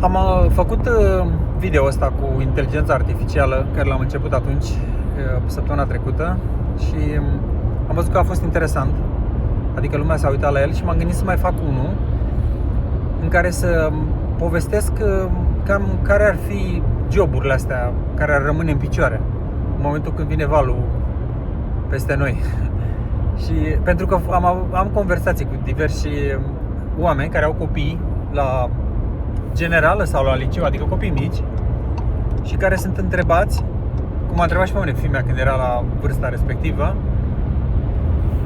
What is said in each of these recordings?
Am făcut video ăsta cu inteligența artificială, care l-am început atunci, săptămâna trecută, și am văzut că a fost interesant. Adică lumea s-a uitat la el și m-am gândit să mai fac unul în care să povestesc cam care ar fi joburile astea care ar rămâne în picioare în momentul când vine valul peste noi. Și pentru că am conversații cu diversi oameni care au copii la generală sau la liceu, adică copii mici, și care sunt întrebați, cum a întrebat și pe mine fiica mea când era la vârsta respectivă,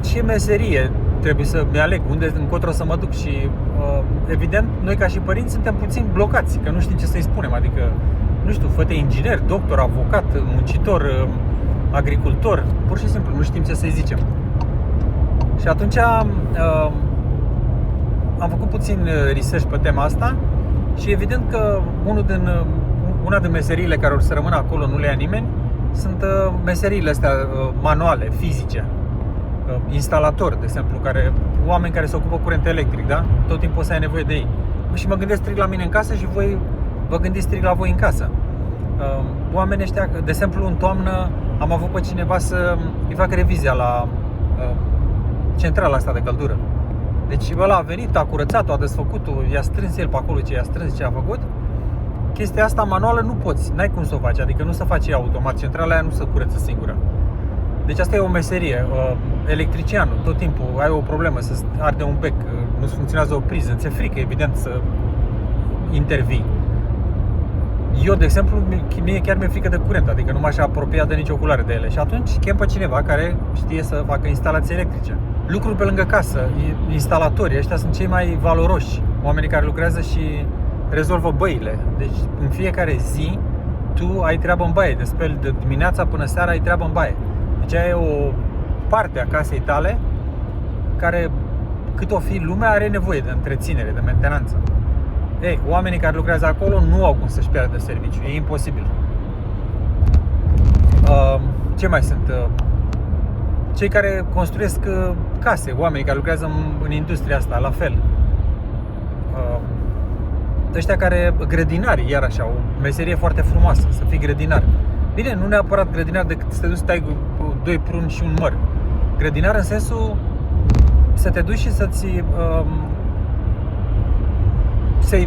ce meserie trebuie să mi aleg, unde, încotro să mă duc. Și evident, noi ca și părinți suntem puțin blocați, că nu știm ce să-i spunem. Adică, nu știu, fă-te inginer, doctor, avocat, muncitor, agricultor, pur și simplu nu știm ce să-i zicem. Și atunci am făcut puțin research pe tema asta și evident că una din meseriile care or să rămână acolo, nu le ia nimeni, sunt meseriile astea manuale, fizice. Instalatori, de exemplu, oameni care se ocupă curent electric, da? Tot timpul o să ai nevoie de ei. Și mă gândesc strict la mine în casă și voi vă gândiți strict la voi în casă. Oamenii ăștia, de exemplu, în toamnă am avut pe cineva să îi facă revizia la centrala asta de căldură. Deci ăla a venit, a curățat-o, a desfăcut-o, i-a strâns el pe acolo ce i-a strâns, ce a făcut. Chestia asta manuală nu poți, n-ai cum să o faci, adică nu se face automat, centrala aia nu se curăță singură. Deci asta e o meserie. Electricianul, tot timpul ai o problemă, să arde un bec, nu-ți funcționează o priză, ți-e frică, evident, să intervii. Eu, de exemplu, mie chiar mi-e frică de curent, adică nu m-aș apropia de nicio culoare de ele. Și atunci chem pe cineva care știe să facă instalații electrice. Lucruri pe lângă casă, instalatorii, ăștia sunt cei mai valoroși, oamenii care lucrează și rezolvă băile. Deci în fiecare zi tu ai treabă în baie, de speli de dimineața până seara ai treabă în baie. Deci aia e o parte a casei tale care, cât o fi lumea, are nevoie de întreținere, de mentenanță. Ei, oamenii care lucrează acolo nu au cum să-și piardă serviciu, e imposibil. Ce mai sunt? Cei care construiesc case, oamenii care lucrează în industria asta, la fel. Ăștia care, grădinari, iar așa, o meserie foarte frumoasă, să fii grădinar. Bine, nu neapărat grădinar decât să te duci să tai cu 2 pruni și un măr. Grădinar în sensul să te duci și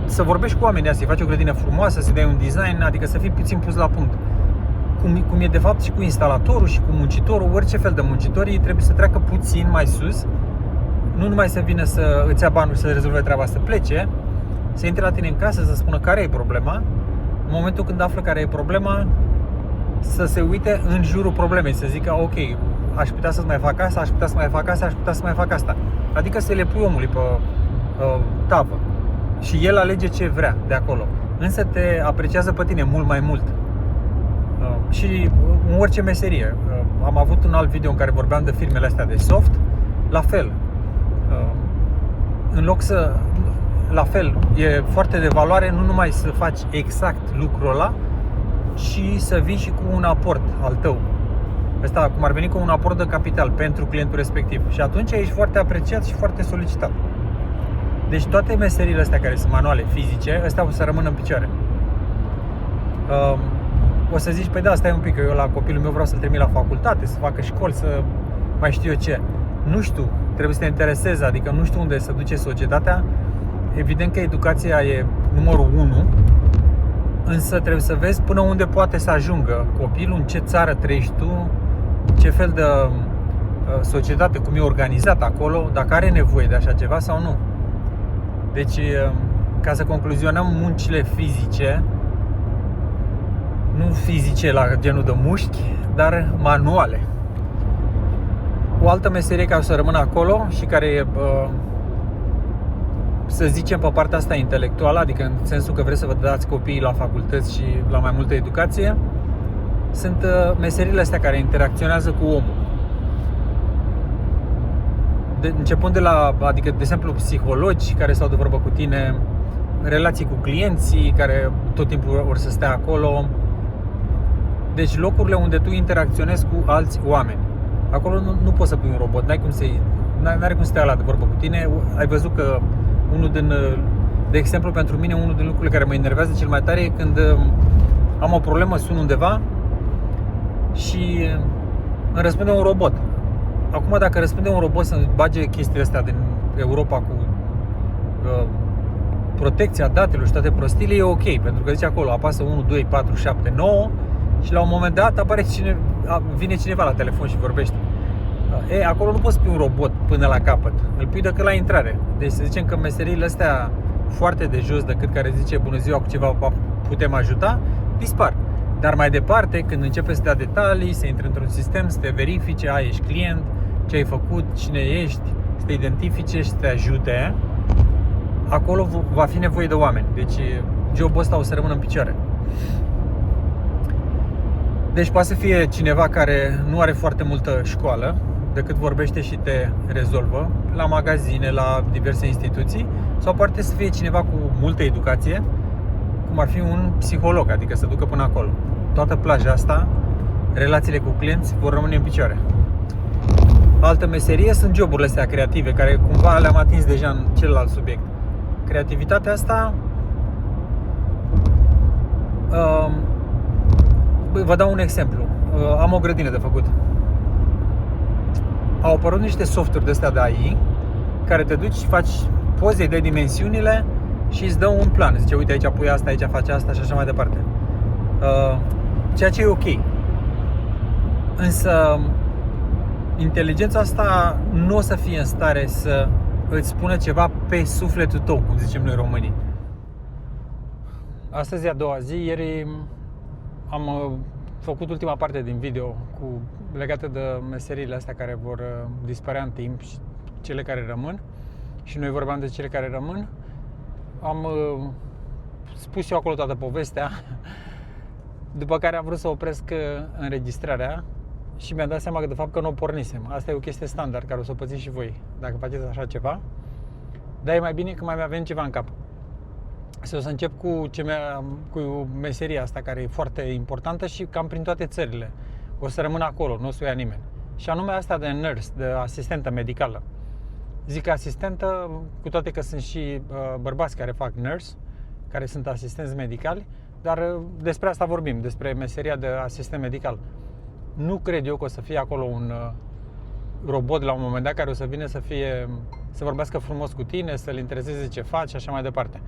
să vorbești cu oamenii, să-i faci o grădină frumoasă, să dai un design, adică să fii puțin pus la punct. Cum e de fapt și cu instalatorul și cu muncitorul, orice fel de muncitori trebuie să treacă puțin mai sus, nu numai să vină să îți ia banul și să rezolve treaba, să plece, să intre la tine în casă, să spună care e problema. În momentul când află care e problema, să se uite în jurul problemei, să zică ok, aș putea să mai fac asta, aș putea să mai fac asta, aș putea să mai fac asta. Adică să le pui omului pe tavă și el alege ce vrea de acolo. Însă te apreciază pe tine mult mai mult. Și în orice meserie. Am avut un alt video în care vorbeam de firmele astea de soft. La fel. În loc să... La fel, e foarte de valoare nu numai să faci exact lucrul ăla, și să vii și cu un aport al tău. Asta cum ar veni cu un aport de capital pentru clientul respectiv. Și atunci ești foarte apreciat și foarte solicitat. Deci toate meseriile astea care sunt manuale, fizice, astea o să rămână în picioare. O să zici, păi da, stai un pic, că eu la copilul meu vreau să-l trimit la facultate, să facă școli, să mai știu eu ce. Nu știu, trebuie să te intereseze, adică nu știu unde să duce societatea. Evident că educația e numărul 1, însă trebuie să vezi până unde poate să ajungă copilul, în ce țară trăiești tu, ce fel de societate, cum e organizat acolo, dacă are nevoie de așa ceva sau nu. Deci, ca să concluzionăm, muncile fizice, nu fizice la genul de mușchi, dar manuale. O altă meserie care o să rămână acolo și care e, să zicem, pe partea asta intelectuală, adică în sensul că vreți să vă dați copiii la facultăți și la mai multă educație, sunt meseriile astea care interacționează cu omul. Începând de la, adică, de exemplu, psihologi care stau de vorbă cu tine, relații cu clienții care tot timpul vor să stea acolo. Deci locurile unde tu interacționezi cu alți oameni. Acolo nu poți să pui un robot, n-are cum să stea la de vorbă cu tine. Ai văzut că unul din De exemplu, pentru mine, unul din lucrurile care mă enervează cel mai tare e când am o problemă, sun undeva și îmi răspunde un robot. Acum, dacă răspunde un robot să bage chestiile astea din Europa cu protecția datelor și toate prostiile, e ok, pentru că zice acolo, apasă 1, 2, 4, 7, 9 și la un moment dat vine cineva la telefon și vorbește. Acolo nu poți pui un robot până la capăt, îl pui decât la intrare. Deci să zicem că meseriile astea foarte de jos, decât care zice bună ziua, cu ceva putem ajuta, dispar. Dar mai departe, când începe să dea detalii, să intre într-un sistem, să te verifice, ești client, ce ai făcut, cine ești, să te identifice și să te ajute, acolo va fi nevoie de oameni. Deci jobul ăsta o să rămână în picioare. Deci poate să fie cineva care nu are foarte multă școală, decât vorbește și te rezolvă, la magazine, la diverse instituții, sau poate să fie cineva cu multă educație, cum ar fi un psiholog, adică să ducă până acolo. Toată plaja asta, relațiile cu clienți vor rămâne în picioare. Altă meserie sunt joburile astea creative, care cumva le-am atins deja în celălalt subiect. Creativitatea asta, vă dau un exemplu. Am o grădină de făcut. Au apărut niște softuri de astea de AI care te duci și faci poze de dimensiunile și îți dă un plan. Zice, uite, aici pui asta, aici faci asta și așa mai departe. Ceea ce e ok. Însă inteligența asta nu o să fie în stare să îți spună ceva pe sufletul tău, cum zicem noi românii. Astăzi e a doua zi. Ieri am făcut ultima parte din video legată de meseriile astea care vor dispărea în timp și cele care rămân. Și noi vorbeam de cele care rămân. Am spus eu acolo toată povestea. După care am vrut să opresc înregistrarea și mi-am dat seama că de fapt că nu o pornisem. Asta e o chestie standard care o să o pățiți și voi dacă faceți așa ceva. Dar e mai bine că mai mi-a venit ceva în cap. O să încep cu meseria asta care e foarte importantă și cam prin toate țările. O să rămână acolo, nu o să o ia nimeni. Și anume asta de nurse, de asistentă medicală. Zic asistentă, cu toate că sunt și bărbați care fac nurse, care sunt asistenți medicali, dar despre asta vorbim, despre meseria de asistent medical. Nu cred eu că o să fie acolo un robot la un moment dat care o să vină să vorbească frumos cu tine, să-l intereseze ce faci și așa mai departe.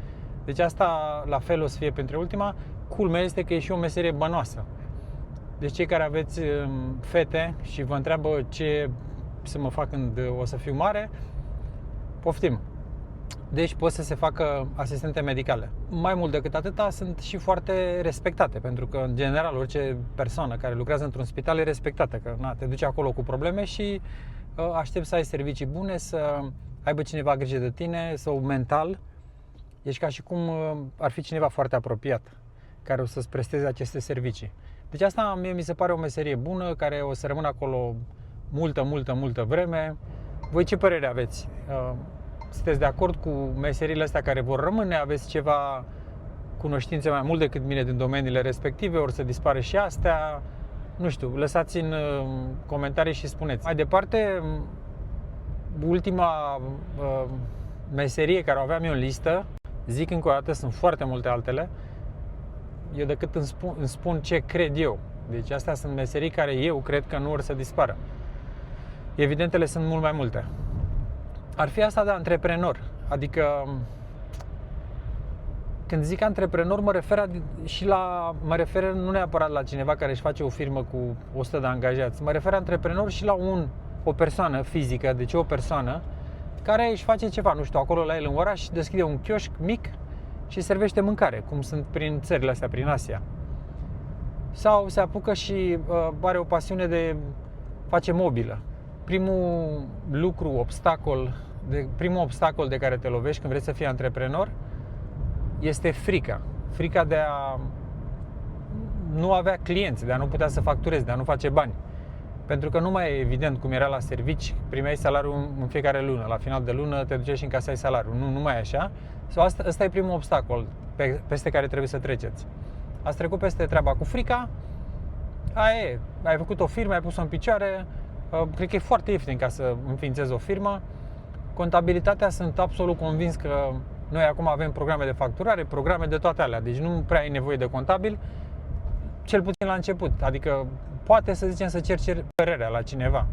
Deci asta la fel o să fie pentru ultima. Culmea este că e și o meserie bănoasă. Deci cei care aveți fete și vă întreabă ce să mă fac când o să fiu mare, poftim. Deci pot să se facă asistente medicale. Mai mult decât atâta, sunt și foarte respectate, pentru că în general orice persoană care lucrează într-un spital e respectată, că te duci acolo cu probleme și aștepți să ai servicii bune, să aibă cineva grijă de tine, sau mental. Ești ca și cum ar fi cineva foarte apropiat care o să-ți presteze aceste servicii. Deci asta mie mi se pare o meserie bună, care o să rămână acolo multă vreme. Voi ce părere aveți? Sunteți de acord cu meseriile astea care vor rămâne? Aveți ceva cunoștințe mai mult decât mine din domeniile respective? Ori să dispare și astea? Nu știu, lăsați în comentarii și spuneți. Mai departe, ultima meserie care o aveam eu în listă, zic încă o dată, sunt foarte multe altele. Eu decât îmi spun ce cred eu. Deci astea sunt meserii care eu cred că nu or să dispară. Evidentele sunt mult mai multe. Ar fi asta de antreprenor. Adică când zic antreprenor mă refer nu neapărat la cineva care își face o firmă cu 100 de angajați. Mă refer antreprenor și la o persoană fizică, deci o persoană care își face ceva, nu știu, acolo la el în oraș, deschide un chioșc mic și servește mâncare, cum sunt prin țările astea, prin Asia. Sau se apucă și are o pasiune de face mobilă. Primul obstacol de care te lovești când vrei să fii antreprenor este frica. Frica de a nu avea clienți, de a nu putea să facturezi, de a nu face bani. Pentru că nu mai e evident cum era la servici, primeai salariul în fiecare lună, la final de lună te duceai și încasai salariul. Nu mai e așa. Asta e primul obstacol peste care trebuie să treceți. Ați trecut peste treaba cu frica, ai făcut o firmă, ai pus-o în picioare, cred că e foarte ieftin ca să înființezi o firmă. Contabilitatea sunt absolut convins că Noi acum avem programe de facturare, programe de toate alea, deci nu prea ai nevoie de contabil, cel puțin la început. Adică poate să zicem să ceri părerea la cineva.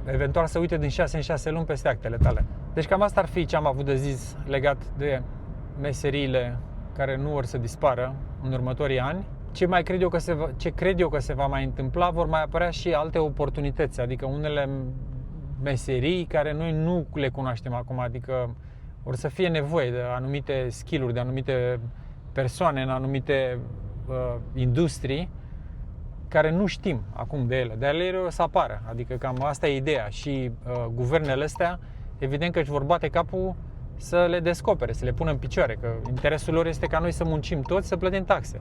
Eventual să uite din 6 în 6 luni peste actele tale. Deci cam asta ar fi ce am avut de zis legat de meseriile care nu vor să dispară în următorii ani. Ce cred eu că se va mai întâmpla, vor mai apărea și alte oportunități, adică unele meserii care noi nu le cunoaștem acum, adică or să fie nevoie de anumite skill-uri, de anumite persoane în anumite industrii care nu știm acum de ele, dar ele o să apară, adică cam asta e ideea și guvernele astea evident că își vor bate capul să le descopere, să le pună în picioare, că interesul lor este ca noi să muncim toți, să plătim taxe.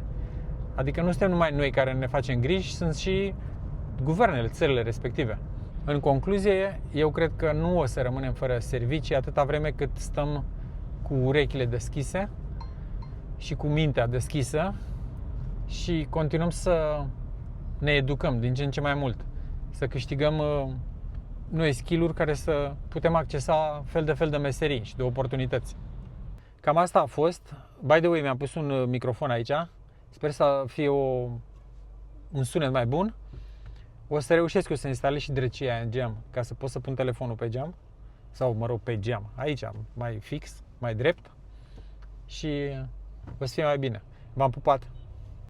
Adică nu suntem numai noi care ne facem griji, sunt și guvernele, țările respective. În concluzie, eu cred că nu o să rămânem fără servicii atâta vreme cât stăm cu urechile deschise și cu mintea deschisă și continuăm să ne educăm din ce în ce mai mult, să câștigăm noi skill-uri care să putem accesa fel de fel de meserii și de oportunități. Cam asta a fost. By the way, mi-am pus un microfon aici. Sper să fie un sunet mai bun. O să reușesc eu să instalez și drăcia în geam, ca să pot să pun telefonul pe geam. Sau, mă rog, pe geam. Aici, mai fix, mai drept. Și o să fie mai bine. V-am pupat!